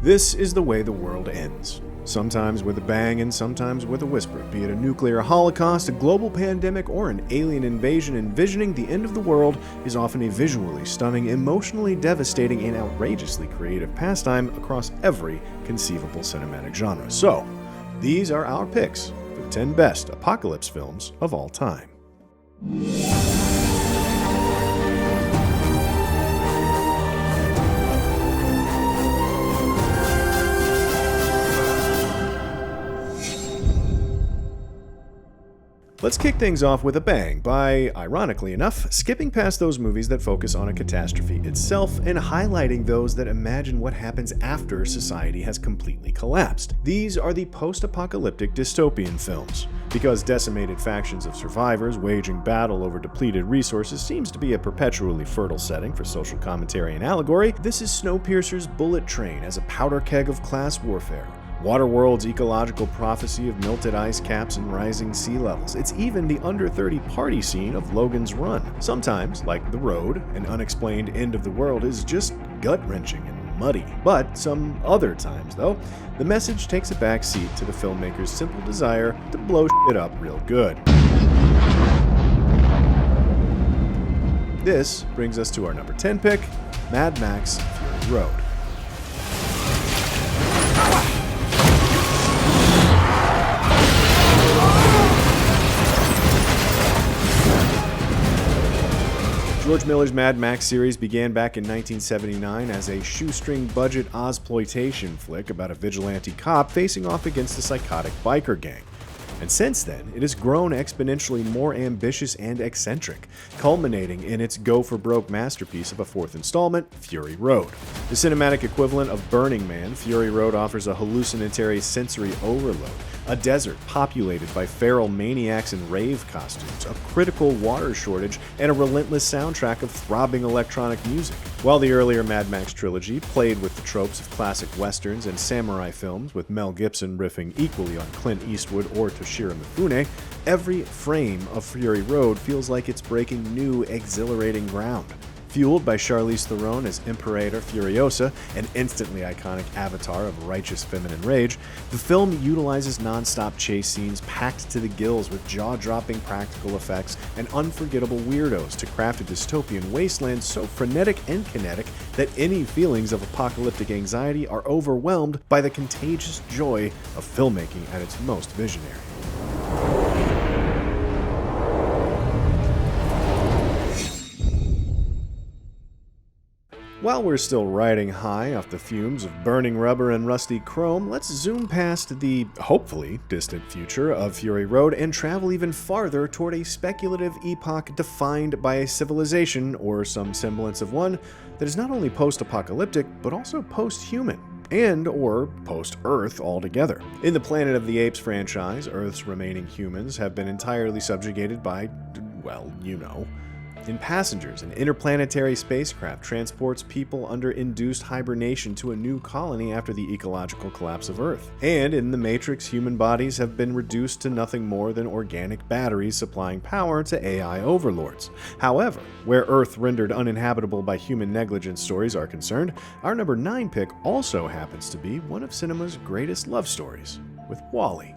This is the way the world ends. Sometimes with a bang and sometimes with a whisper, be it a nuclear holocaust, a global pandemic, or an alien invasion. Envisioning the end of the world is often a visually stunning, emotionally devastating, and outrageously creative pastime across every conceivable cinematic genre. So, these are our picks for the 10 best apocalypse films of all time. Let's kick things off with a bang by, ironically enough, skipping past those movies that focus on a catastrophe itself and highlighting those that imagine what happens after society has completely collapsed. These are the post-apocalyptic dystopian films. Because decimated factions of survivors waging battle over depleted resources seems to be a perpetually fertile setting for social commentary and allegory, this is Snowpiercer's Bullet Train as a powder keg of class warfare. Waterworld's ecological prophecy of melted ice caps and rising sea levels. It's even the under-30 party scene of Logan's Run. Sometimes, like The Road, an unexplained end of the world is just gut-wrenching and muddy. But some other times, though, the message takes a back seat to the filmmaker's simple desire to blow shit up real good. This brings us to our number 10 pick, Mad Max Fury Road. George Miller's Mad Max series began back in 1979 as a shoestring budget Ozploitation flick about a vigilante cop facing off against a psychotic biker gang. And since then, it has grown exponentially more ambitious and eccentric, culminating in its go-for-broke masterpiece of a fourth installment, Fury Road. The cinematic equivalent of Burning Man, Fury Road offers a hallucinatory sensory overload, a desert populated by feral maniacs in rave costumes, a critical water shortage, and a relentless soundtrack of throbbing electronic music. While the earlier Mad Max trilogy played with the tropes of classic westerns and samurai films, with Mel Gibson riffing equally on Clint Eastwood or Toshiro Mifune, every frame of Fury Road feels like it's breaking new, exhilarating ground. Fueled by Charlize Theron as Imperator Furiosa, an instantly iconic avatar of righteous feminine rage, the film utilizes non-stop chase scenes packed to the gills with jaw-dropping practical effects and unforgettable weirdos to craft a dystopian wasteland so frenetic and kinetic that any feelings of apocalyptic anxiety are overwhelmed by the contagious joy of filmmaking at its most visionary. While we're still riding high off the fumes of burning rubber and rusty chrome, let's zoom past the, hopefully, distant future of Fury Road and travel even farther toward a speculative epoch defined by a civilization, or some semblance of one, that is not only post-apocalyptic, but also post-human. And/or post-Earth altogether. In the Planet of the Apes franchise, Earth's remaining humans have been entirely subjugated by, well, you know. In Passengers, an interplanetary spacecraft transports people under induced hibernation to a new colony after the ecological collapse of Earth. And in The Matrix, human bodies have been reduced to nothing more than organic batteries supplying power to AI overlords. However, where Earth rendered uninhabitable by human negligence stories are concerned, our number 9 pick also happens to be one of cinema's greatest love stories, with WallE.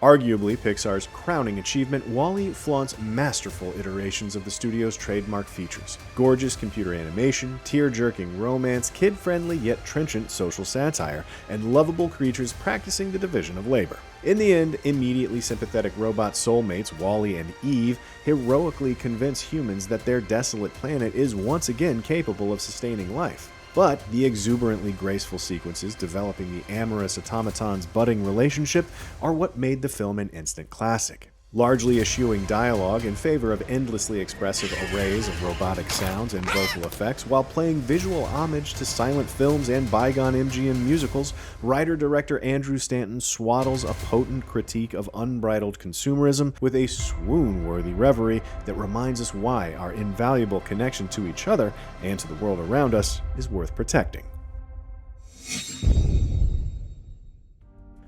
Arguably Pixar's crowning achievement, WallE flaunts masterful iterations of the studio's trademark features. Gorgeous computer animation, tear-jerking romance, kid-friendly yet trenchant social satire, and lovable creatures practicing the division of labor. In the end, immediately sympathetic robot soulmates WallE and Eve heroically convince humans that their desolate planet is once again capable of sustaining life. But the exuberantly graceful sequences developing the amorous automaton's budding relationship are what made the film an instant classic. Largely eschewing dialogue in favor of endlessly expressive arrays of robotic sounds and vocal effects, while playing visual homage to silent films and bygone MGM musicals, writer-director Andrew Stanton swaddles a potent critique of unbridled consumerism with a swoon-worthy reverie that reminds us why our invaluable connection to each other and to the world around us is worth protecting.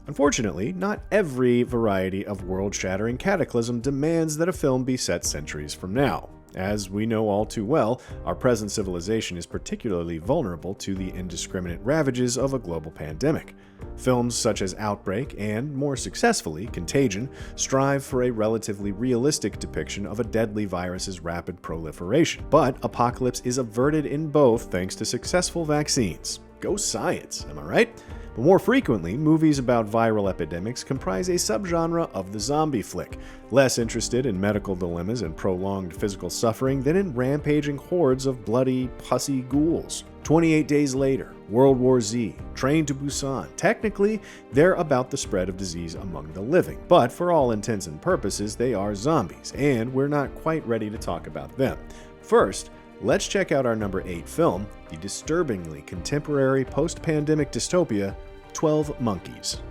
Unfortunately, not every variety of world-shattering cataclysm demands that a film be set centuries from now. As we know all too well, our present civilization is particularly vulnerable to the indiscriminate ravages of a global pandemic. Films such as Outbreak and, more successfully, Contagion strive for a relatively realistic depiction of a deadly virus's rapid proliferation. But apocalypse is averted in both thanks to successful vaccines. Go science, am I right? But more frequently, movies about viral epidemics comprise a subgenre of the zombie flick, less interested in medical dilemmas and prolonged physical suffering than in rampaging hordes of bloody, pussy ghouls. 28 Days Later, World War Z, Train to Busan. Technically, they're about the spread of disease among the living, but for all intents and purposes, they are zombies, and we're not quite ready to talk about them. First, let's check out our number 8 film, the disturbingly contemporary post-pandemic dystopia, 12 Monkeys.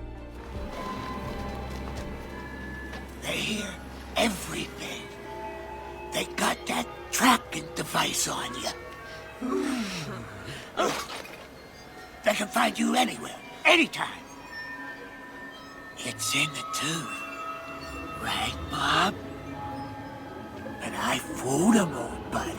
They hear everything. They got that tracking device on you. They can find you anywhere, anytime. It's in the tooth. Right, Bob? And I fooled 'em, old buddy.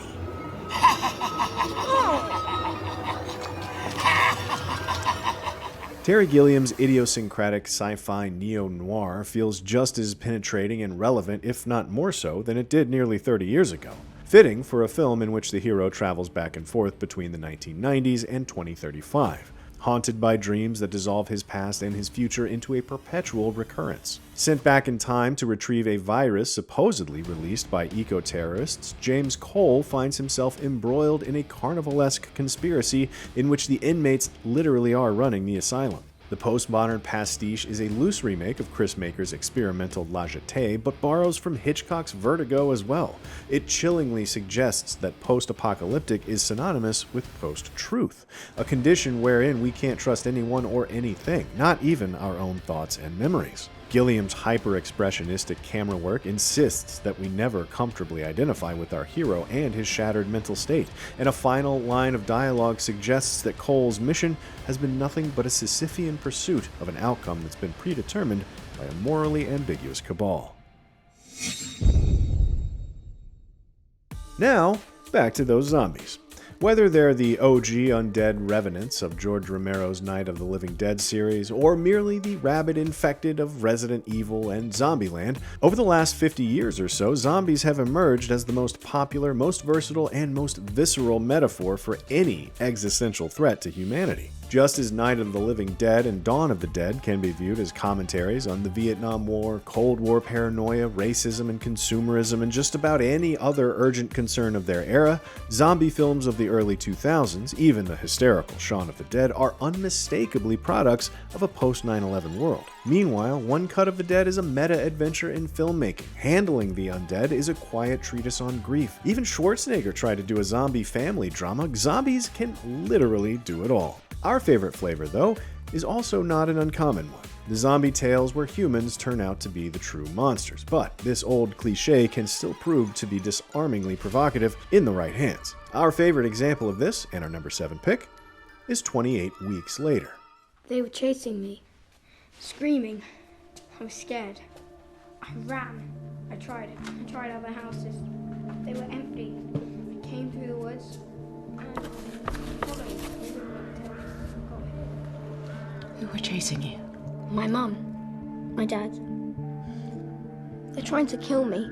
Terry Gilliam's idiosyncratic sci-fi neo-noir feels just as penetrating and relevant, if not more so, than it did nearly 30 years ago. Fitting for a film in which the hero travels back and forth between the 1990s and 2035, haunted by dreams that dissolve his past and his future into a perpetual recurrence. Sent back in time to retrieve a virus supposedly released by eco-terrorists, James Cole finds himself embroiled in a carnivalesque conspiracy in which the inmates literally are running the asylum. The postmodern pastiche is a loose remake of Chris Maker's experimental La Jetée, but borrows from Hitchcock's Vertigo as well. It chillingly suggests that post-apocalyptic is synonymous with post-truth, a condition wherein we can't trust anyone or anything, not even our own thoughts and memories. Gilliam's hyper-expressionistic camera work insists that we never comfortably identify with our hero and his shattered mental state, and a final line of dialogue suggests that Cole's mission has been nothing but a Sisyphean pursuit of an outcome that's been predetermined by a morally ambiguous cabal. Now, back to those zombies. Whether they're the OG undead revenants of George Romero's Night of the Living Dead series, or merely the rabid infected of Resident Evil and Zombieland, over the last 50 years or so, zombies have emerged as the most popular, most versatile, and most visceral metaphor for any existential threat to humanity. Just as Night of the Living Dead and Dawn of the Dead can be viewed as commentaries on the Vietnam War, Cold War paranoia, racism and consumerism, and just about any other urgent concern of their era, zombie films of the early 2000s, even the hysterical Shaun of the Dead, are unmistakably products of a post-9/11 world. Meanwhile, One Cut of the Dead is a meta-adventure in filmmaking. Handling the Undead is a quiet treatise on grief. Even Schwarzenegger tried to do a zombie family drama. Zombies can literally do it all. Our favorite flavor, though, is also not an uncommon one. The zombie tales where humans turn out to be the true monsters, but this old cliché can still prove to be disarmingly provocative in the right hands. Our favorite example of this, and our number 7 pick, is 28 Weeks Later. They were chasing me, screaming. I was scared. I ran. I tried other houses. They were empty. I came through the woods and followed. Who were chasing you? My mum, my dad. They're trying to kill me.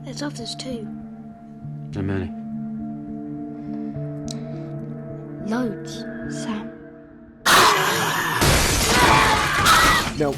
There's others too. How many? Loads, Sam. Now,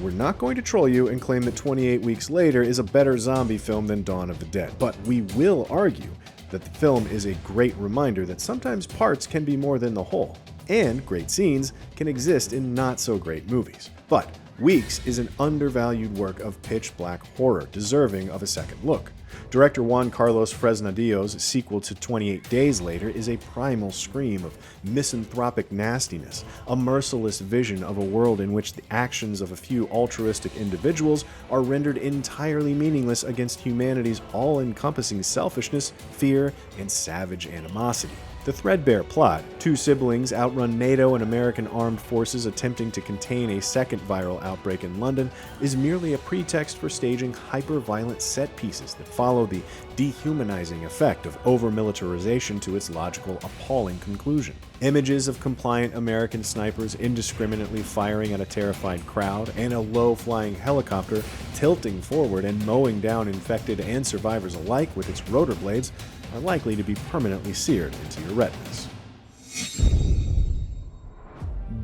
we're not going to troll you and claim that 28 Weeks Later is a better zombie film than Dawn of the Dead, but we will argue that the film is a great reminder that sometimes parts can be more than the whole, and great scenes can exist in not-so-great movies. But Weeks is an undervalued work of pitch-black horror, deserving of a second look. Director Juan Fresnadillo's sequel to 28 Days Later is a primal scream of misanthropic nastiness, a merciless vision of a world in which the actions of a few altruistic individuals are rendered entirely meaningless against humanity's all-encompassing selfishness, fear, and savage animosity. The threadbare plot, two siblings outrun NATO and American armed forces attempting to contain a second viral outbreak in London, is merely a pretext for staging hyper-violent set pieces that follow the dehumanizing effect of over-militarization to its logical, appalling conclusion. Images of compliant American snipers indiscriminately firing at a terrified crowd, and a low-flying helicopter tilting forward and mowing down infected and survivors alike with its rotor blades are likely to be permanently seared into your retinas.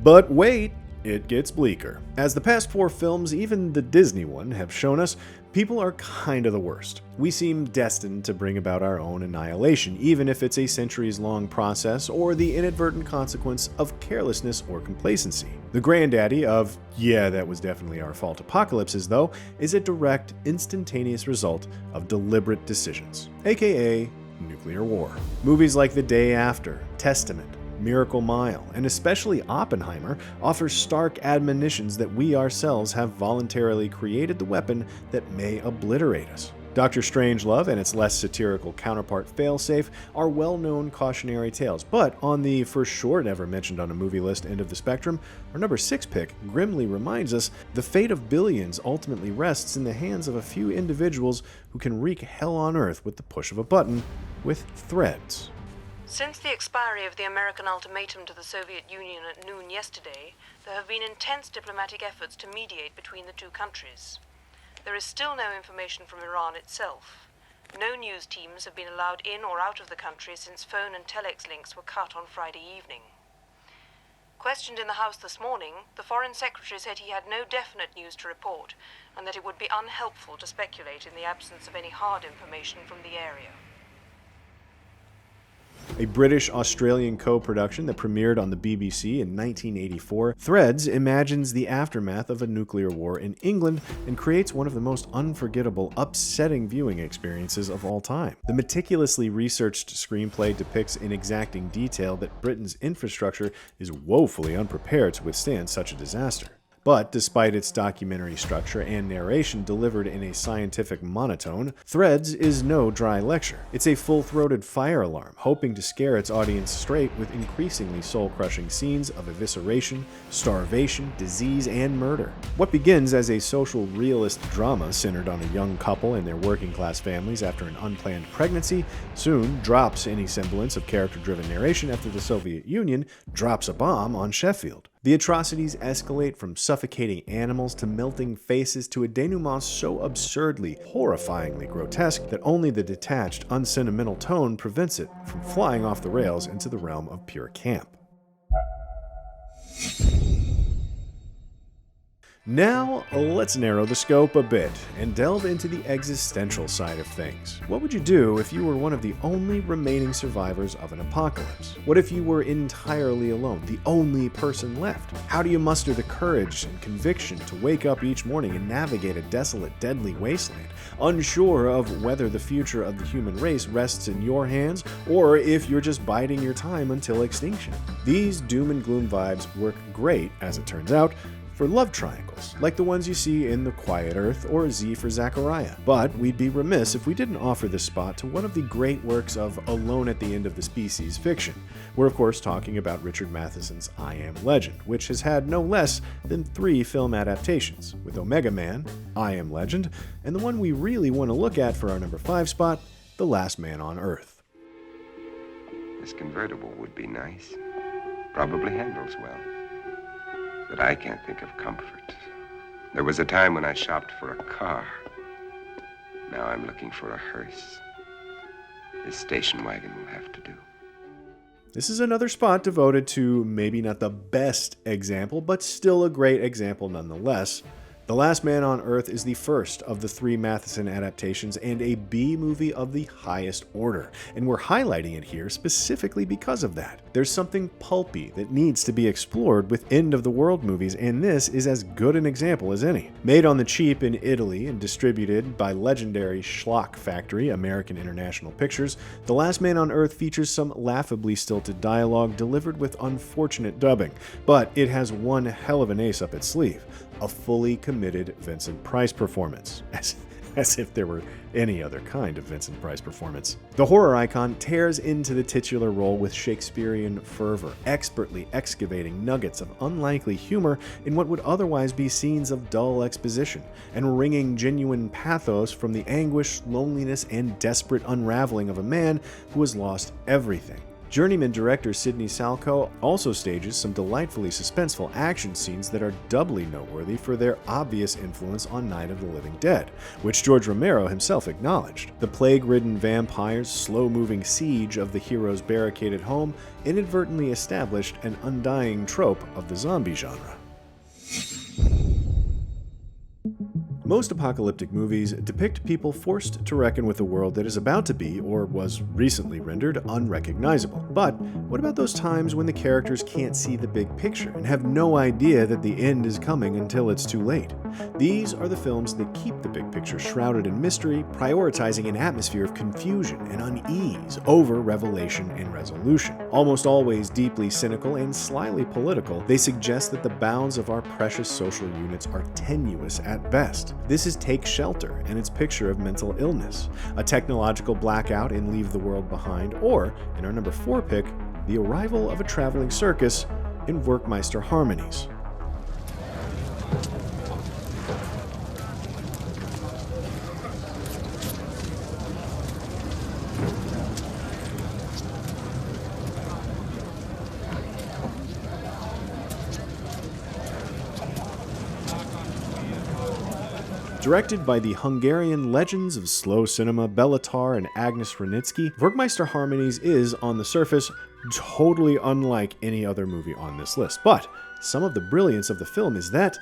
But wait, it gets bleaker. As the past 4 films, even the Disney one, have shown us, people are kinda the worst. We seem destined to bring about our own annihilation, even if it's a centuries-long process or the inadvertent consequence of carelessness or complacency. The granddaddy of, yeah, that was definitely our fault apocalypses, though, is a direct, instantaneous result of deliberate decisions, aka nuclear war. Movies like The Day After, Testament, Miracle Mile, and especially Oppenheimer offer stark admonitions that we ourselves have voluntarily created the weapon that may obliterate us. Dr. Strangelove and its less satirical counterpart Failsafe are well-known cautionary tales, but on the for sure never mentioned on a movie list end of the spectrum, our number 6 pick grimly reminds us the fate of billions ultimately rests in the hands of a few individuals who can wreak hell on earth with the push of a button with threads. Since the expiry of the American ultimatum to the Soviet Union at noon yesterday, there have been intense diplomatic efforts to mediate between the two countries. There is still no information from Iran itself. No news teams have been allowed in or out of the country since phone and telex links were cut on Friday evening. Questioned in the House this morning, the Foreign Secretary said he had no definite news to report and that it would be unhelpful to speculate in the absence of any hard information from the area. A British-Australian co-production that premiered on the BBC in 1984, Threads imagines the aftermath of a nuclear war in England and creates one of the most unforgettable, upsetting viewing experiences of all time. The meticulously researched screenplay depicts in exacting detail that Britain's infrastructure is woefully unprepared to withstand such a disaster. But despite its documentary structure and narration delivered in a scientific monotone, Threads is no dry lecture. It's a full-throated fire alarm, hoping to scare its audience straight with increasingly soul-crushing scenes of evisceration, starvation, disease, and murder. What begins as a social realist drama centered on a young couple and their working-class families after an unplanned pregnancy soon drops any semblance of character-driven narration after the Soviet Union drops a bomb on Sheffield. The atrocities escalate from suffocating animals to melting faces to a denouement so absurdly, horrifyingly grotesque that only the detached, unsentimental tone prevents it from flying off the rails into the realm of pure camp. Now, let's narrow the scope a bit and delve into the existential side of things. What would you do if you were one of the only remaining survivors of an apocalypse? What if you were entirely alone, the only person left? How do you muster the courage and conviction to wake up each morning and navigate a desolate, deadly wasteland, unsure of whether the future of the human race rests in your hands or if you're just biding your time until extinction? These doom and gloom vibes work great, as it turns out, for love triangles, like the ones you see in The Quiet Earth or Z for Zachariah. But we'd be remiss if we didn't offer this spot to one of the great works of Alone at the End of the Species fiction. We're of course talking about Richard Matheson's I Am Legend, which has had no less than 3 film adaptations, with Omega Man, I Am Legend, and the one we really want to look at for our number 5 spot, The Last Man on Earth. This convertible would be nice. Probably handles well. But I can't think of comfort. There was a time when I shopped for a car. Now I'm looking for a hearse. This station wagon will have to do. This is another spot devoted to maybe not the best example, but still a great example nonetheless, The Last Man on Earth is the first of the 3 Matheson adaptations and a B movie of the highest order, and we're highlighting it here specifically because of that. There's something pulpy that needs to be explored with end-of-the-world movies, and this is as good an example as any. Made on the cheap in Italy and distributed by legendary schlock factory American International Pictures, The Last Man on Earth features some laughably stilted dialogue delivered with unfortunate dubbing, but it has one hell of an ace up its sleeve: a fully committed Vincent Price performance. As if there were any other kind of Vincent Price performance. The horror icon tears into the titular role with Shakespearean fervor, expertly excavating nuggets of unlikely humor in what would otherwise be scenes of dull exposition, and wringing genuine pathos from the anguish, loneliness, and desperate unraveling of a man who has lost everything. Journeyman director Sidney Salco also stages some delightfully suspenseful action scenes that are doubly noteworthy for their obvious influence on Night of the Living Dead, which George Romero himself acknowledged. The plague-ridden vampires' slow-moving siege of the hero's barricaded home inadvertently established an undying trope of the zombie genre. Most apocalyptic movies depict people forced to reckon with a world that is about to be, or was recently rendered, unrecognizable. But what about those times when the characters can't see the big picture and have no idea that the end is coming until it's too late? These are the films that keep the big picture shrouded in mystery, prioritizing an atmosphere of confusion and unease over revelation and resolution. Almost always deeply cynical and slyly political, they suggest that the bounds of our precious social units are tenuous at best. This is Take Shelter and its picture of mental illness, a technological blackout in Leave the World Behind, or, in our number 4 pick, the arrival of a traveling circus in Werckmeister Harmonies. Directed by the Hungarian legends of slow cinema Béla Tarr and Agnes Ranicki, Werckmeister Harmonies is, on the surface, totally unlike any other movie on this list. But some of the brilliance of the film is that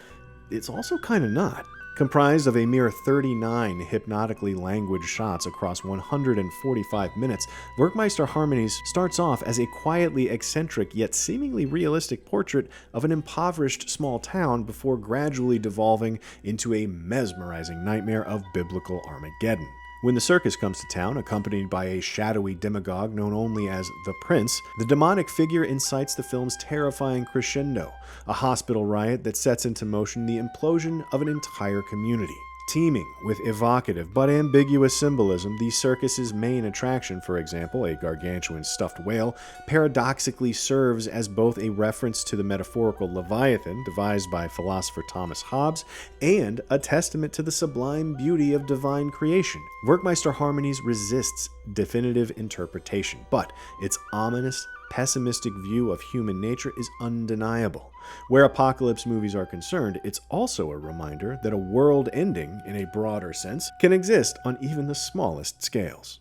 it's also kind of not. Comprised of a mere 39 hypnotically languid shots across 145 minutes, Werckmeister Harmonies starts off as a quietly eccentric yet seemingly realistic portrait of an impoverished small town before gradually devolving into a mesmerizing nightmare of biblical Armageddon. When the circus comes to town, accompanied by a shadowy demagogue known only as the Prince, the demonic figure incites the film's terrifying crescendo, a hospital riot that sets into motion the implosion of an entire community. Teeming with evocative but ambiguous symbolism, the circus's main attraction, for example, a gargantuan stuffed whale, paradoxically serves as both a reference to the metaphorical Leviathan devised by philosopher Thomas Hobbes and a testament to the sublime beauty of divine creation. Werckmeister Harmonies resists definitive interpretation, but its ominous, pessimistic view of human nature is undeniable. Where apocalypse movies are concerned, it's also a reminder that a world ending, in a broader sense, can exist on even the smallest scales.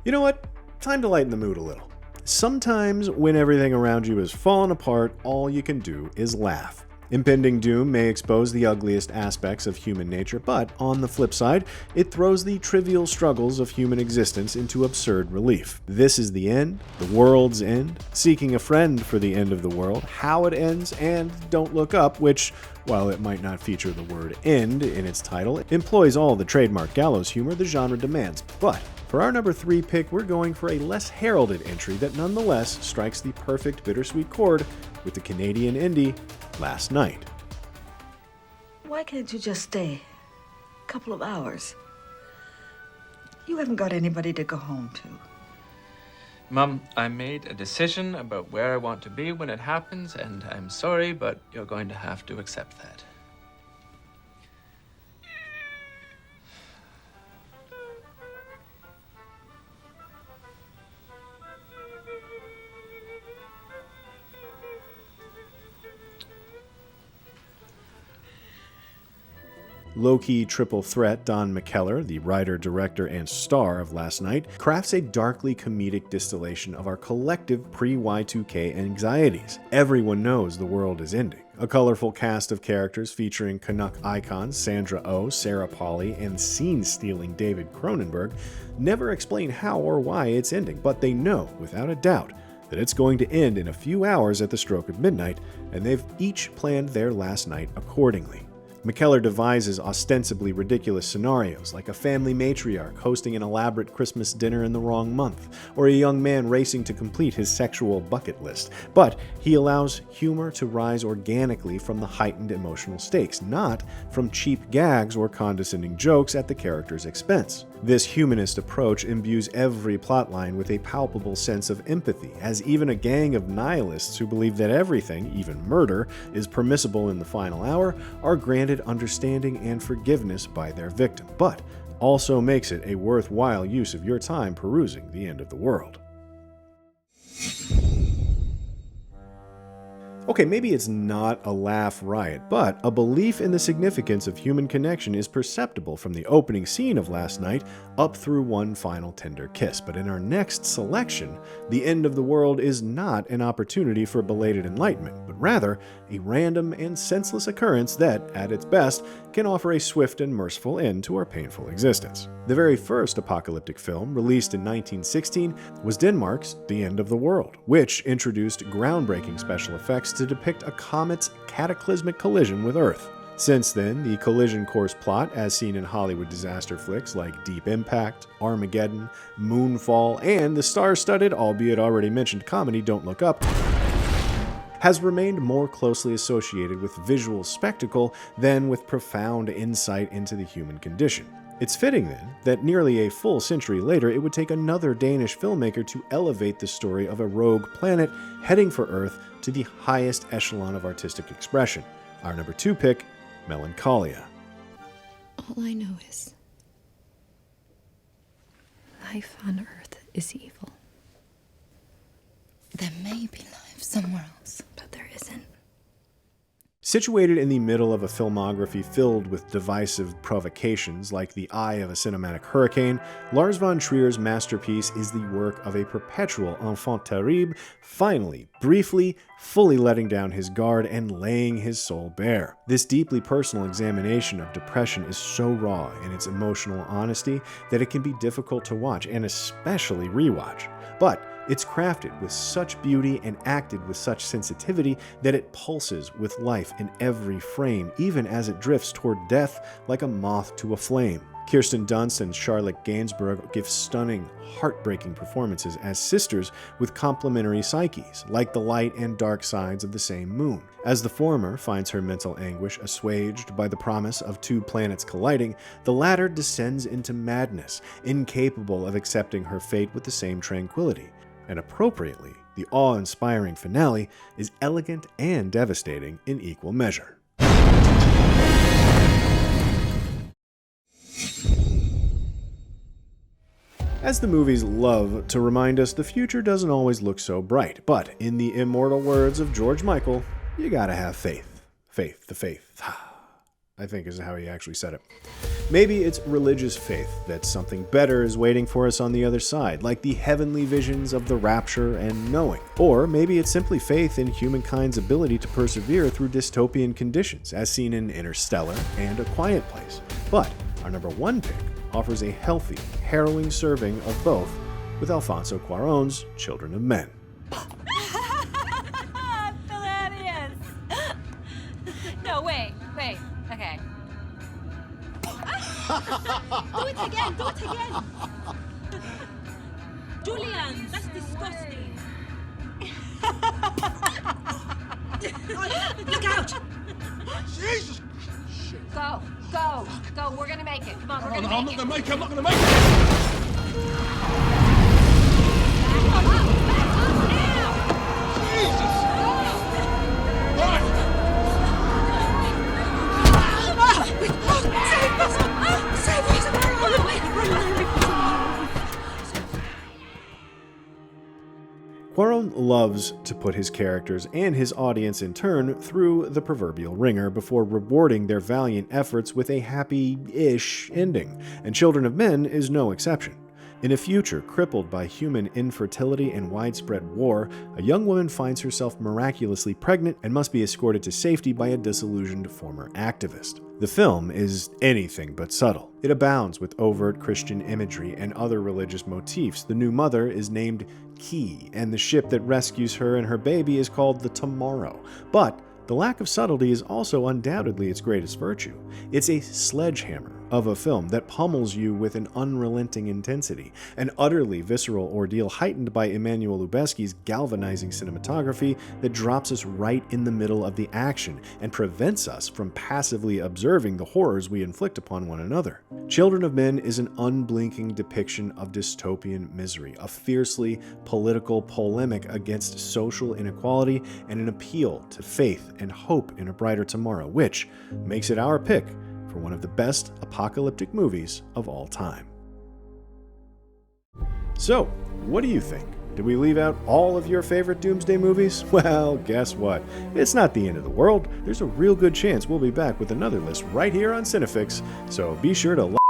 You know what? Time to lighten the mood a little. Sometimes when everything around you is falling apart, all you can do is laugh. Impending doom may expose the ugliest aspects of human nature, but on the flip side, it throws the trivial struggles of human existence into absurd relief. This is the end, the world's end, Seeking a Friend for the End of the World, How It Ends, and Don't Look Up, which, while it might not feature the word end in its title, employs all the trademark gallows humor the genre demands. But for our number 3 pick, we're going for a less heralded entry that nonetheless strikes the perfect bittersweet chord with the Canadian indie Last Night. Why can't you just stay a couple of hours? You haven't got anybody to go home to. Mum, I made a decision about where I want to be when it happens, and I'm sorry, but you're going to have to accept that. Low-key triple threat Don McKellar, the writer, director, and star of Last Night, crafts a darkly comedic distillation of our collective pre-Y2K anxieties. Everyone knows the world is ending. A colorful cast of characters featuring Canuck icons Sandra Oh, Sarah Polley, and scene-stealing David Cronenberg never explain how or why it's ending, but they know, without a doubt, that it's going to end in a few hours at the stroke of midnight, and they've each planned their last night accordingly. McKellar devises ostensibly ridiculous scenarios, like a family matriarch hosting an elaborate Christmas dinner in the wrong month, or a young man racing to complete his sexual bucket list. But he allows humor to rise organically from the heightened emotional stakes, not from cheap gags or condescending jokes at the character's expense. This humanist approach imbues every plotline with a palpable sense of empathy, as even a gang of nihilists who believe that everything, even murder, is permissible in the final hour, are granted understanding and forgiveness by their victim, but also makes it a worthwhile use of your time perusing the end of the world. Okay, maybe it's not a laugh riot, but a belief in the significance of human connection is perceptible from the opening scene of Last Night up through one final tender kiss. But in our next selection, the end of the world is not an opportunity for belated enlightenment, but rather a random and senseless occurrence that, at its best, can offer a swift and merciful end to our painful existence. The very first apocalyptic film, released in 1916, was Denmark's The End of the World, which introduced groundbreaking special effects to depict a comet's cataclysmic collision with Earth. Since then, the collision course plot, as seen in Hollywood disaster flicks like Deep Impact, Armageddon, Moonfall, and the star-studded, albeit already mentioned comedy Don't Look Up, has remained more closely associated with visual spectacle than with profound insight into the human condition. It's fitting, then, that nearly a full century later it would take another Danish filmmaker to elevate the story of a rogue planet heading for Earth to the highest echelon of artistic expression. Our number 2 pick, Melancholia. All I know is life on Earth is evil. There may be life somewhere else, but there isn't. Situated in the middle of a filmography filled with divisive provocations like the eye of a cinematic hurricane, Lars von Trier's masterpiece is the work of a perpetual enfant terrible, finally, briefly, fully letting down his guard and laying his soul bare. This deeply personal examination of depression is so raw in its emotional honesty that it can be difficult to watch, and especially rewatch. But it's crafted with such beauty and acted with such sensitivity that it pulses with life in every frame, even as it drifts toward death like a moth to a flame. Kirsten Dunst and Charlotte Gainsbourg give stunning, heartbreaking performances as sisters with complementary psyches, like the light and dark sides of the same moon. As the former finds her mental anguish assuaged by the promise of two planets colliding, the latter descends into madness, incapable of accepting her fate with the same tranquility. And appropriately, the awe-inspiring finale is elegant and devastating in equal measure. As the movies love to remind us, the future doesn't always look so bright, but in the immortal words of George Michael, you gotta have faith. Faith, the faith. I think is how he actually said it. Maybe it's religious faith that something better is waiting for us on the other side, like the heavenly visions of the rapture and knowing. Or maybe it's simply faith in humankind's ability to persevere through dystopian conditions, as seen in Interstellar and A Quiet Place. But our number 1 pick offers a healthy, harrowing serving of both with Alfonso Cuarón's Children of Men. Hilarious! No, wait, okay. Do it again! Julian, that's disgusting! Look out! Jesus! Go, we're gonna make it. Come on, I'm not gonna make it! Back up now! Jesus! Cuarón loves to put his characters and his audience in turn through the proverbial ringer before rewarding their valiant efforts with a happy-ish ending, and Children of Men is no exception. In a future crippled by human infertility and widespread war, a young woman finds herself miraculously pregnant and must be escorted to safety by a disillusioned former activist. The film is anything but subtle. It abounds with overt Christian imagery and other religious motifs. The new mother is named Key, and the ship that rescues her and her baby is called the Tomorrow. But the lack of subtlety is also undoubtedly its greatest virtue. It's a sledgehammer of a film that pummels you with an unrelenting intensity, an utterly visceral ordeal heightened by Emmanuel Lubezki's galvanizing cinematography that drops us right in the middle of the action and prevents us from passively observing the horrors we inflict upon one another. Children of Men is an unblinking depiction of dystopian misery, a fiercely political polemic against social inequality, and an appeal to faith and hope in a brighter tomorrow, which makes it our pick for one of the best apocalyptic movies of all time. So, what do you think? Did we leave out all of your favorite Doomsday movies? Well, guess what? It's not the end of the world. There's a real good chance we'll be back with another list right here on CineFix, so be sure to